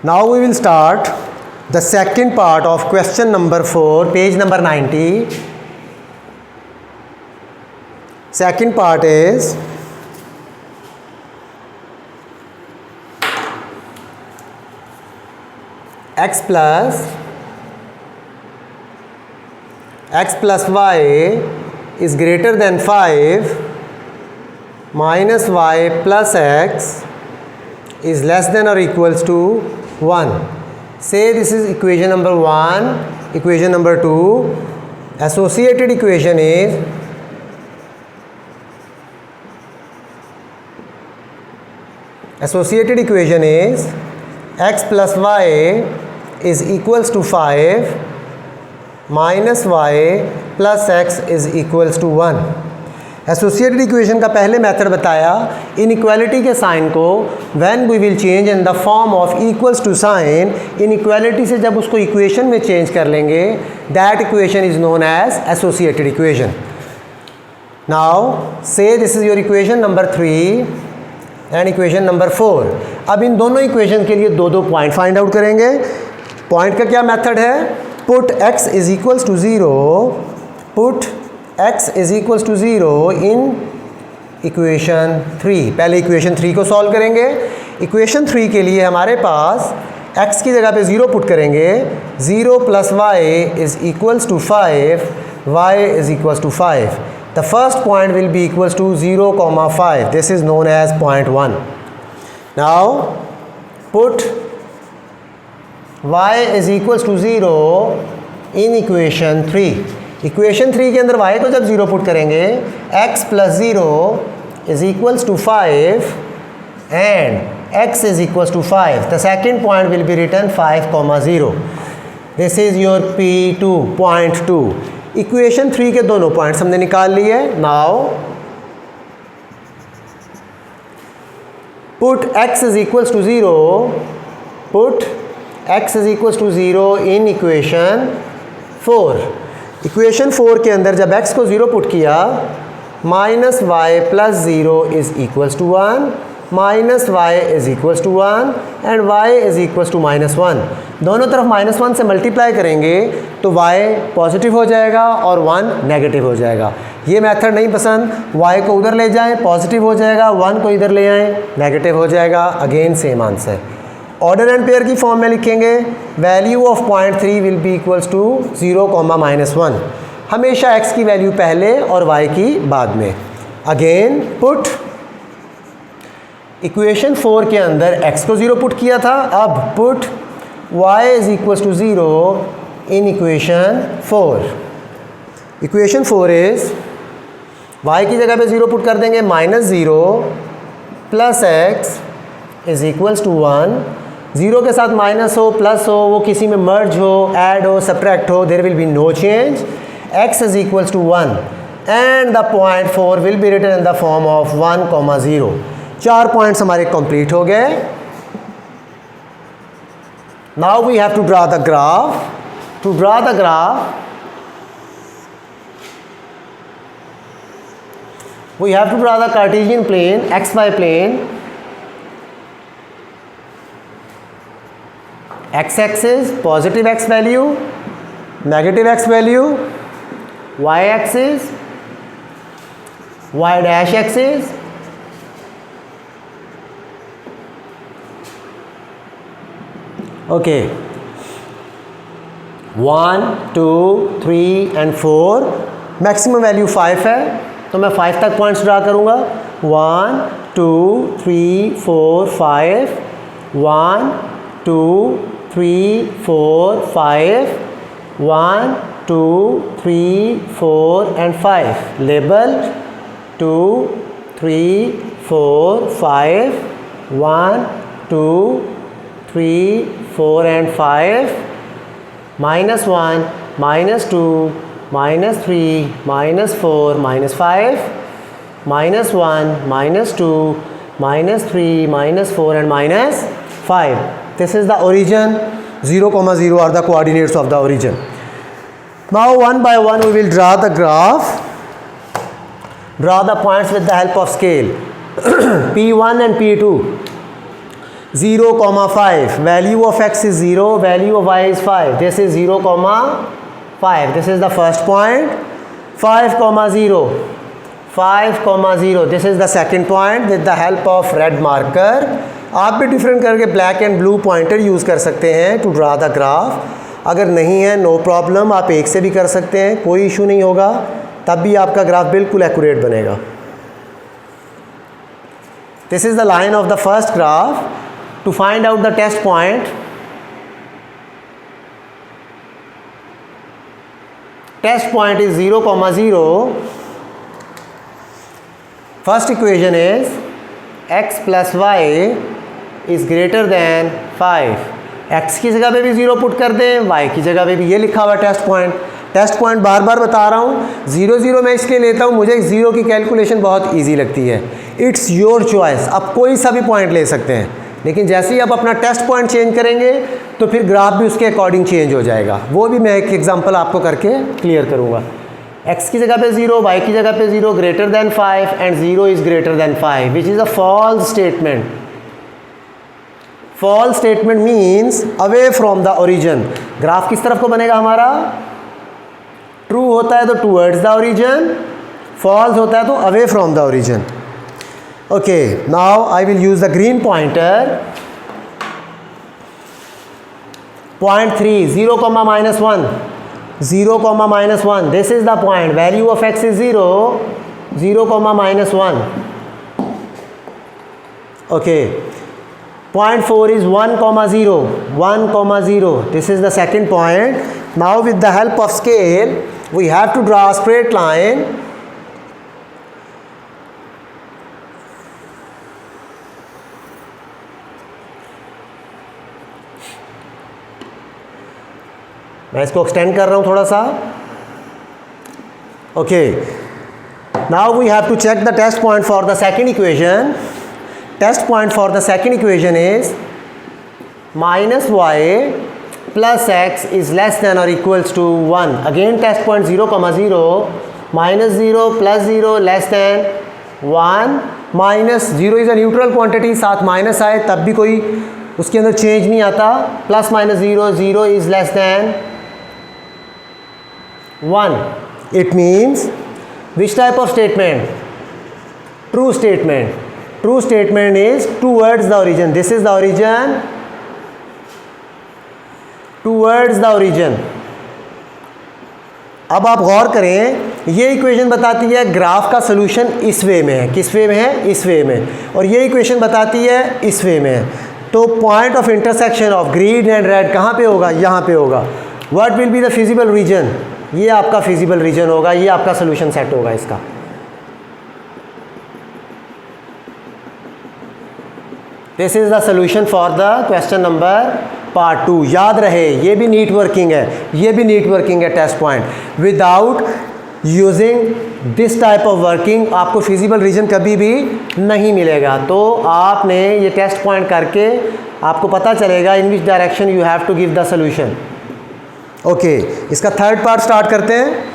Now we will start the second part of question number 4, page number 90. Second part is x plus y is greater than 5 minus y plus x is less than or equals to 1. Say this is equation number 1, equation number 2. Associated equation is x plus y is equals to 5 minus y plus x is equals to 1. Associated equation का पहले method बताया, inequality के sign को when we will change in the form of equals to sign, inequality से जब उसको equation में change कर लेंगे, that equation is known as associated equation. Now say this is your equation number 3 and equation number 4. अब इन दोनों equation के लिए दो पॉइंट फाइंड आउट करेंगे. पॉइंट का क्या मेथड है? Put x is equals to 0, put x is equals to 0 in equation 3. पहले इक्वेशन 3 को सॉल्व करेंगे. इक्वेशन 3 के लिए हमारे पास x की जगह पे 0 पुट करेंगे. 0 plus y is equals to 5, y is equals to 5. The first point will be equals to 0, 5. This is known as point 1. Now put y is equals to 0 in equation 3. Equation 3 के अंदर y को जब 0 put करेंगे, x plus 0 is equals to 5 and x is equals to 5. The second point will be written 5, 0. This is your P2, point 2. Equation 3 के दोनों points हमने निकाल लिए. Now put x is equals to 0, put x is equals to 0 in equation 4. Equation 4 के अंदर जब x को 0 पुट किया, minus y plus 0 is equals to 1, minus y is equals to 1 and y is equals to -1. दोनों तरफ -1 से multiply करेंगे तो y पॉजिटिव हो जाएगा और 1 नेगेटिव हो जाएगा. ये मेथड नहीं पसंद, y को उधर ले जाएं पॉजिटिव हो जाएगा, 1 को इधर ले आएँ नेगेटिव हो जाएगा. Again same answer. Order and pair की फॉर्म में लिखेंगे. Value of point 3 will be equals to 0, -1. हमेशा x की वैल्यू पहले और y की बाद में. अगेन पुट इक्वेशन 4 के अंदर x को 0 पुट किया था, अब put y is equals to 0 in equation 4. Equation 4 is y की जगह पे 0 पुट कर देंगे, -0 plus x is equals to 1. 0 के साथ माइनस हो प्लस हो, वो किसी में मर्ज हो, ऐड हो, सब्ट्रैक्ट हो, there will be no change. x is equals to 1 and the point 4 will be written in the form of 1, 0. 4 points हमारे कंप्लीट हो गए. Now we have to draw the graph. To draw the graph we have to draw the Cartesian plane, xy plane. X-axis positive x value, negative x value, y-axis, y dash axis, okay, 1, 2, 3 and 4. Maximum value 5 है तो मैं 5 तक points draw करूँगा. 1, 2, 3, 4, 5. 1, 2, 3, 4, 5. 1, 2, 3, 4 and 5. Label 2, 3, 4, 5. 1, 2, 3, 4 and 5. -1, -2, -3, -4, -5. -1, -2, -3, -4 and -5. This is the origin. 0, 0 are the coordinates of the origin. Now one by one we will draw the graph. Draw the points with the help of scale. P1 and P2. 0, 5. Value of x is 0, value of y is 5. This is 0, 5. This is the first point. 5, 0. 5, 0. This is the second point with the help of red marker. आप भी different करके black and blue pointer use कर सकते हैं to draw the graph. अगर नहीं है no problem, आप एक से भी कर सकते हैं, कोई इशू नहीं होगा, तब भी आपका ग्राफ बिल्कुल एक्यूरेट बनेगा। This is the line of the first graph. To find out the test point, test point is 0, 0. First equation is x plus y is greater than 5. x की जगह पे भी 0 पुट कर दें, y की जगह पे भी ये लिखा हुआ टेस्ट पॉइंट। टेस्ट पॉइंट बार बार बता रहा हूँ, 0, 0 मैं इसलिए लेता हूँ, मुझे 0 की कैलकुलेशन बहुत इजी लगती है। इट्स योर चॉइस, आप कोई सा भी पॉइंट ले सकते हैं, लेकिन जैसे ही आप अपना टेस्ट पॉइंट चेंज करेंगे तो फिर ग्राफ भी उसके अकॉर्डिंग चेंज हो जाएगा। वो भी मैं एक एग्जांपल आपको करके क्लियर करूँगा। x की जगह पे 0, y की जगह पे 0, greater than 5 and 0 is greater than 5, which is a false statement. False statement means away from the origin. Graph किस तरफ को बनेगा हमारा? ट्रू होता है तो टूवर्ड्स द ओरिजिन, फॉल्स होता है तो away from the origin. Okay, now I will use the green pointer. Point 3, 0, -1. 0, -1. This is the point. Value of x is 0, 0, -1. Okay. Point 4 is 1, 0, 1, 0. This is the second point. Now with the help of scale, we have to draw a straight line. मैं इसको extend कर रहा हूँ थोड़ा सा। Okay, now we have to check the test point for the second equation. Test point for the second equation is -y plus x is less than or equals to 1. Again test point 0, 0, -0 + 0 less than 1. -0 is a neutral quantity, साथ minus आए तब भी कोई उसके अंदर change नहीं आता। +-0, 0 is less than 1. It means which type of statement? True statement. True statement is towards the origin. This is the origin. Towards the origin. अब आप गौर करें, ये इक्वेशन बताती है ग्राफ का सॉल्यूशन इस वे में है। किस वे में है? इस वे में। और ये इक्वेशन बताती है इस वे में है। तो point of intersection of green and red कहाँ पे होगा? यहाँ पे होगा। What will be the feasible region? ये आपका फिजिबल रीजन होगा, ये आपका सोल्यूशन सेट होगा इसका। This is the solution for the question number part 2। याद रहे, ये भी नीट वर्किंग है, ये भी नीट वर्किंग है test point. Without using this type of working आपको फिजिबल रीजन कभी भी नहीं मिलेगा। तो आपने ये टेस्ट पॉइंट करके आपको पता चलेगा in which direction you have to give the solution. Okay, इसका थर्ड पार्ट स्टार्ट करते हैं।